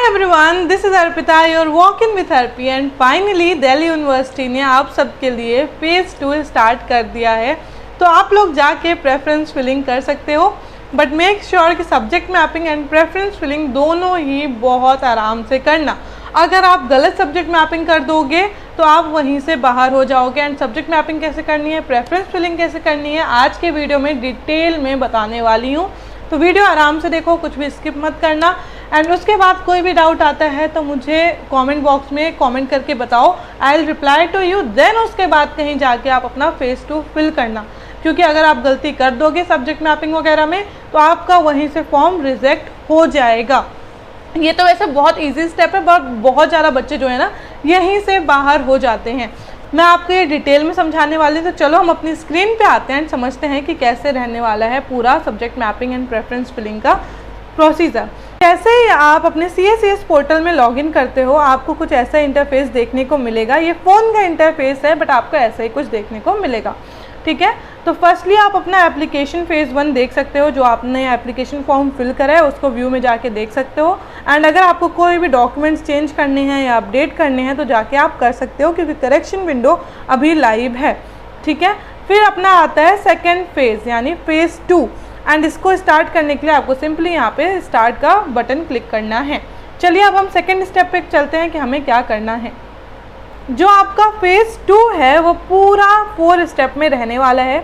Everyone, this is Arpita your walk in with Arpi and finally Delhi university ने आप सबके लिए फेज़ 2 स्टार्ट कर दिया है। तो आप लोग जाके प्रेफरेंस फिलिंग कर सकते हो, बट मेक श्योर कि subject mapping and preference filling दोनों ही बहुत आराम से करना। अगर आप गलत सब्जेक्ट मैपिंग कर दोगे तो आप वहीं से बाहर हो जाओगे। एंड सब्जेक्ट मैपिंग कैसे करनी है, प्रेफरेंस फिलिंग कैसे करनी है, आज के वीडियो में डिटेल में बताने वाली हूँ। तो वीडियो आराम से देखो, कुछ भी स्किप मत करना। एंड उसके बाद कोई भी डाउट आता है तो मुझे कमेंट बॉक्स में कमेंट करके बताओ, I will reply to you. Then उसके बाद कहीं जाके आप अपना फेज़ 2 फिल करना, क्योंकि अगर आप गलती कर दोगे सब्जेक्ट मैपिंग वगैरह में तो आपका वहीं से फॉर्म रिजेक्ट हो जाएगा। ये तो वैसे बहुत इजी स्टेप है, बट बहुत ज़्यादा बच्चे जो है ना यहीं से बाहर हो जाते हैं। मैं आपको ये डिटेल में समझाने वाली, तो चलो हम अपनी स्क्रीन पे आते हैं एंड समझते हैं कि कैसे रहने वाला है पूरा subject mapping and preference filling का प्रोसीजर। जैसे ही आप अपने CACS पोर्टल में लॉगिन करते हो, आपको कुछ ऐसा इंटरफेस देखने को मिलेगा। ये फ़ोन का इंटरफेस है, बट आपको ऐसा ही कुछ देखने को मिलेगा, ठीक है। तो फर्स्टली आप अपना एप्लीकेशन फेज़ 1 देख सकते हो, जो आपने एप्लीकेशन फॉर्म फिल करा है उसको व्यू में जाके देख सकते हो। एंड अगर आपको कोई भी डॉक्यूमेंट्स चेंज करने हैं या अपडेट करने हैं तो जाके आप कर सकते हो, क्योंकि करेक्शन विंडो अभी लाइव है, ठीक है। फिर अपना आता है सेकेंड फेज़ यानी फेज़ 2। एंड इसको स्टार्ट करने के लिए आपको सिंपली यहाँ पे स्टार्ट का बटन क्लिक करना है। चलिए अब हम सेकेंड स्टेप पे चलते हैं कि हमें क्या करना है। जो आपका फेज़ 2 है वो पूरा 4 स्टेप में रहने वाला है।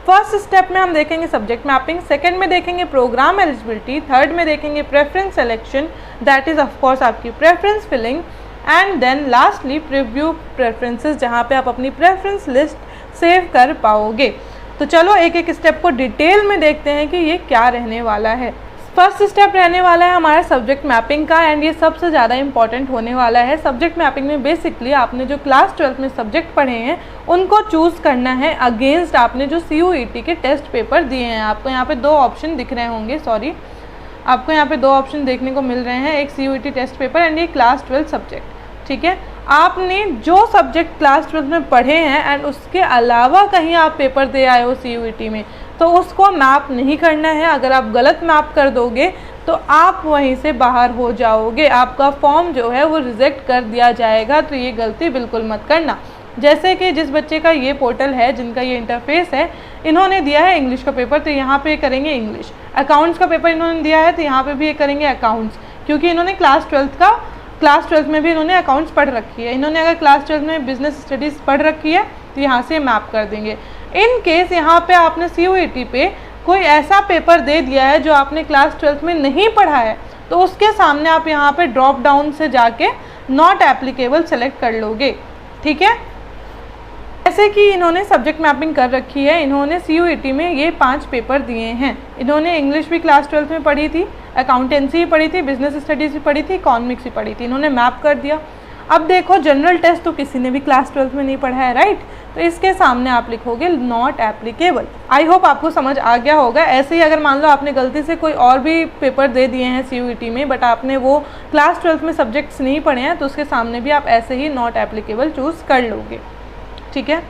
फर्स्ट स्टेप में हम देखेंगे सब्जेक्ट मैपिंग, सेकंड में देखेंगे प्रोग्राम एलिजिबिलिटी, थर्ड में देखेंगे preference selection, that is of course आपकी preference filling, and then lastly preview preferences, जहाँ पे आप अपनी प्रेफरेंस लिस्ट सेव कर पाओगे। तो चलो एक एक स्टेप को डिटेल में देखते हैं कि ये क्या रहने वाला है। फर्स्ट स्टेप रहने वाला है हमारा सब्जेक्ट मैपिंग का, एंड ये सबसे ज़्यादा इंपॉर्टेंट होने वाला है। सब्जेक्ट मैपिंग में बेसिकली आपने जो क्लास 12 में सब्जेक्ट पढ़े हैं उनको चूज़ करना है अगेंस्ट आपने जो CUET के टेस्ट पेपर दिए हैं। आपको यहाँ पे 2 ऑप्शन दिख रहे होंगे, आपको यहाँ पे 2 ऑप्शन देखने को मिल रहे हैं, एक CUET टेस्ट पेपर एंड ये क्लास 12 सब्जेक्ट, ठीक है। आपने जो सब्जेक्ट क्लास 12 में पढ़े हैं एंड उसके अलावा कहीं आप पेपर दे आए हो CUET में, तो उसको मैप नहीं करना है। अगर आप गलत मैप कर दोगे तो आप वहीं से बाहर हो जाओगे, आपका फॉर्म जो है वो रिजेक्ट कर दिया जाएगा। तो ये गलती बिल्कुल मत करना। जैसे कि जिस बच्चे का ये पोर्टल है, जिनका ये इंटरफेस है, इन्होंने दिया है इंग्लिश का पेपर, तो यहाँ पे करेंगे इंग्लिश। अकाउंट्स का पेपर इन्होंने दिया है, तो यहाँ पे भी ये करेंगे अकाउंट्स, क्योंकि इन्होंने क्लास 12 में भी इन्होंने अकाउंट्स पढ़ रखी है। इन्होंने अगर क्लास 12 में बिजनेस स्टडीज़ पढ़ रखी है तो यहाँ से मैप कर देंगे। इन केस यहाँ पे आपने CUET पे कोई ऐसा पेपर दे दिया है जो आपने क्लास 12 में नहीं पढ़ा है, तो उसके सामने आप यहाँ पे ड्रॉप डाउन से जाके नॉट एप्लीकेबल सेलेक्ट कर लोगे, ठीक है। जैसे कि इन्होंने सब्जेक्ट मैपिंग कर रखी है, इन्होंने CUET में ये 5 पेपर दिए हैं। इन्होंने इंग्लिश भी क्लास 12 में पढ़ी थी, अकाउंटेंसी भी पढ़ी थी, बिजनेस स्टडीज़ भी पढ़ी थी, इकोनॉमिक्स भी पढ़ी थी, इन्होंने मैप कर दिया। अब देखो जनरल टेस्ट तो किसी ने भी क्लास 12 में नहीं पढ़ा है, राइट, तो इसके सामने आप लिखोगे नॉट एप्लीकेबल। आई होप आपको समझ आ गया होगा। ऐसे ही अगर मान लो आपने गलती से कोई और भी पेपर दे दिए हैं CUET में, बट आपने वो क्लास 12 में सब्जेक्ट्स नहीं पढ़े हैं, तो उसके सामने भी आप ऐसे ही नॉट एप्लीकेबल चूज़ कर लोगे, ठीक है।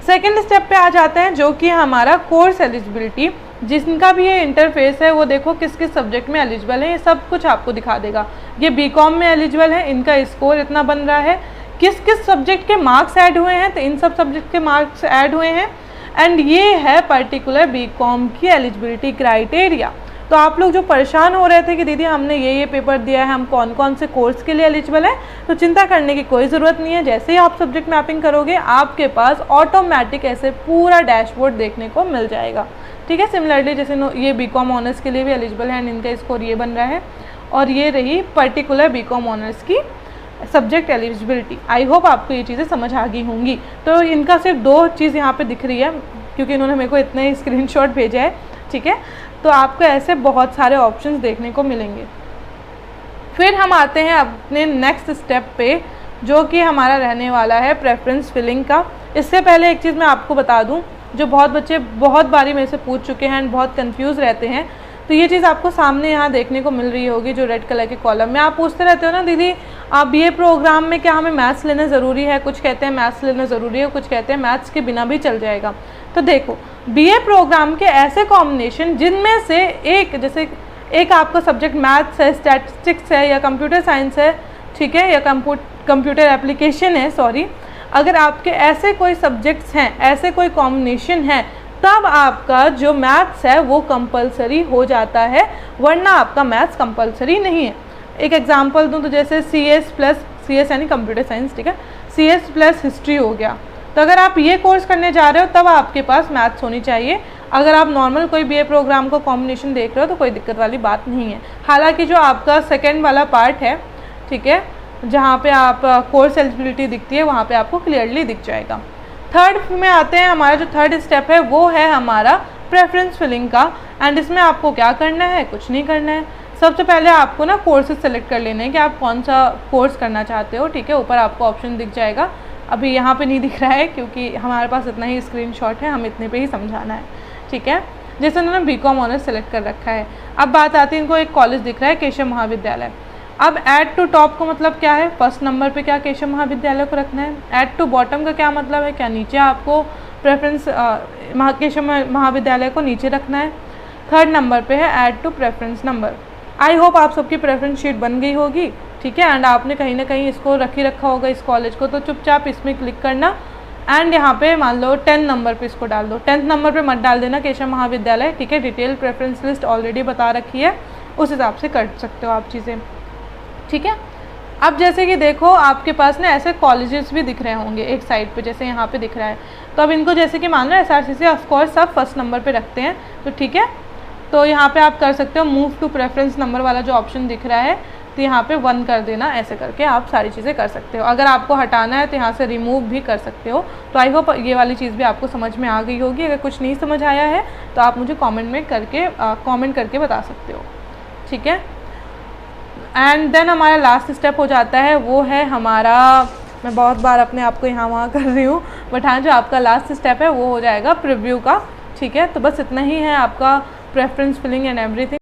सेकेंड स्टेप पे आ जाते हैं, जो कि हमारा कोर्स एलिजिबिलिटी। जिनका भी ये इंटरफेस है वो देखो किस किस सब्जेक्ट में एलिजिबल है, ये सब कुछ आपको दिखा देगा। ये BCom में एलिजिबल है, इनका स्कोर इतना बन रहा है, किस किस सब्जेक्ट के मार्क्स ऐड हुए हैं, तो इन सब सब्जेक्ट के मार्क्स ऐड हुए हैं। एंड ये है पर्टिकुलर BCom की एलिजिबिलिटी क्राइटेरिया। तो आप लोग जो परेशान हो रहे थे कि दीदी हमने ये पेपर दिया है, हम कौन कौन से कोर्स के लिए एलिजिबल है, तो चिंता करने की कोई ज़रूरत नहीं है। जैसे ही आप सब्जेक्ट मैपिंग करोगे आपके पास ऑटोमेटिक ऐसे पूरा डैशबोर्ड देखने को मिल जाएगा, ठीक है। सिमिलरली जैसे ये BCom ऑनर्स के लिए भी एलिजिबल है एंड इनका स्कोर ये बन रहा है, और ये रही पर्टिकुलर BCom ऑनर्स की सब्जेक्ट एलिजिबिलिटी। आई होप आपको ये चीज़ें समझ आ गई होंगी। तो इनका सिर्फ 2 चीज़ यहाँ पे दिख रही है, क्योंकि इन्होंने मेरे को इतना ही स्क्रीनशॉट भेजा है, ठीक है। तो आपको ऐसे बहुत सारे ऑप्शंस देखने को मिलेंगे। फिर हम आते हैं अपने नेक्स्ट स्टेप पे, जो कि हमारा रहने वाला है प्रेफरेंस फिलिंग का। इससे पहले एक चीज़ मैं आपको बता दूं, जो बहुत बच्चे बहुत बारी मेरे से पूछ चुके हैं एंड बहुत कंफ्यूज रहते हैं। तो ये चीज़ आपको सामने यहाँ देखने को मिल रही होगी, जो रेड कलर के कॉलम में। आप पूछते रहते हो ना दीदी आप BA प्रोग्राम में क्या हमें मैथ्स लेना ज़रूरी है, कुछ कहते हैं मैथ्स लेना ज़रूरी है, कुछ कहते हैं मैथ्स के बिना भी चल जाएगा। तो देखो BA प्रोग्राम के ऐसे कॉम्बिनेशन जिनमें से एक, जैसे एक आपका सब्जेक्ट मैथ्स है, स्टैटिस्टिक्स है या कंप्यूटर साइंस है, ठीक है, या कंप्यूटर एप्लीकेशन है, सॉरी, अगर आपके ऐसे कोई सब्जेक्ट्स हैं, ऐसे कोई कॉम्बिनेशन है, तब आपका जो मैथ्स है वो कंपलसरी हो जाता है, वरना आपका मैथ्स कंपलसरी नहीं है। एक एग्जांपल दूं तो जैसे सी एस यानी कंप्यूटर साइंस, ठीक है, CS प्लस हिस्ट्री हो गया। तो अगर आप ये कोर्स करने जा रहे हो तब आपके पास मैथ्स होनी चाहिए। अगर आप नॉर्मल कोई BA प्रोग्राम का कॉम्बिनेशन देख रहे हो तो कोई दिक्कत वाली बात नहीं है। हालांकि जो आपका सेकेंड वाला पार्ट है, ठीक है, जहाँ पे आप कोर्स एलिजिबिलिटी दिखती है वहाँ पे आपको क्लियरली दिख जाएगा। थर्ड में आते हैं, हमारा जो थर्ड स्टेप है वो है हमारा प्रेफरेंस फिलिंग का। एंड इसमें आपको क्या करना है, कुछ नहीं करना है। सबसे पहले आपको ना कोर्सेज सेलेक्ट कर लेने हैं कि आप कौन सा कोर्स करना चाहते हो, ठीक है। ऊपर आपको ऑप्शन दिख जाएगा, अभी यहाँ पे नहीं दिख रहा है क्योंकि हमारे पास इतना ही स्क्रीनशॉट है, हम इतने पे ही समझाना है, ठीक है। जैसे उन्होंने BCom ऑनर्स सेलेक्ट कर रखा है। अब बात आती है, इनको एक कॉलेज दिख रहा है केशव महाविद्यालय। अब ऐड टू टॉप का मतलब क्या है, फर्स्ट नंबर पे क्या केशव महाविद्यालय को रखना है। ऐड टू बॉटम का क्या मतलब है, क्या नीचे आपको प्रेफरेंस केशव महाविद्यालय को नीचे रखना है। थर्ड नंबर पे है add to preference number. I hope आप सबकी प्रेफरेंस शीट बन गई होगी, ठीक है, एंड आपने कहीं ना कहीं इसको रखा होगा इस कॉलेज को, तो चुपचाप इसमें क्लिक करना एंड यहाँ पे मान लो 10 नंबर पे इसको डाल दो। 10th नंबर पे मत डाल देना केशव महाविद्यालय, ठीक है, डिटेल प्रेफरेंस लिस्ट ऑलरेडी बता रखी है, उस हिसाब से कर सकते हो आप चीज़ें, ठीक है। अब जैसे कि देखो आपके पास ना ऐसे कॉलेजेस भी दिख रहे होंगे एक साइड पे, जैसे यहाँ पे दिख रहा है, तो अब इनको जैसे कि मान लो SRC से ऑफकोर्स सब फर्स्ट नंबर पे रखते हैं, तो ठीक है, तो यहाँ पे आप कर सकते हो मूव टू प्रेफरेंस नंबर वाला जो ऑप्शन दिख रहा है, तो यहाँ पे 1 कर देना, ऐसे करके आप सारी चीज़ें कर सकते हो। अगर आपको हटाना है तो यहाँ से रिमूव भी कर सकते हो। तो आई होप ये वाली चीज़ भी आपको समझ में आ गई होगी। अगर कुछ नहीं समझ आया है तो आप मुझे कमेंट करके बता सकते हो, ठीक है। एंड देन हमारा लास्ट स्टेप हो जाता है, वो है हमारा, मैं बहुत बार अपने आप को यहाँ वहाँ कर रही हूँ, बट हाँ जो आपका लास्ट स्टेप है वो हो जाएगा प्रीव्यू का, ठीक है। तो बस इतना ही है आपका प्रेफरेंस फिलिंग एंड एवरीथिंग।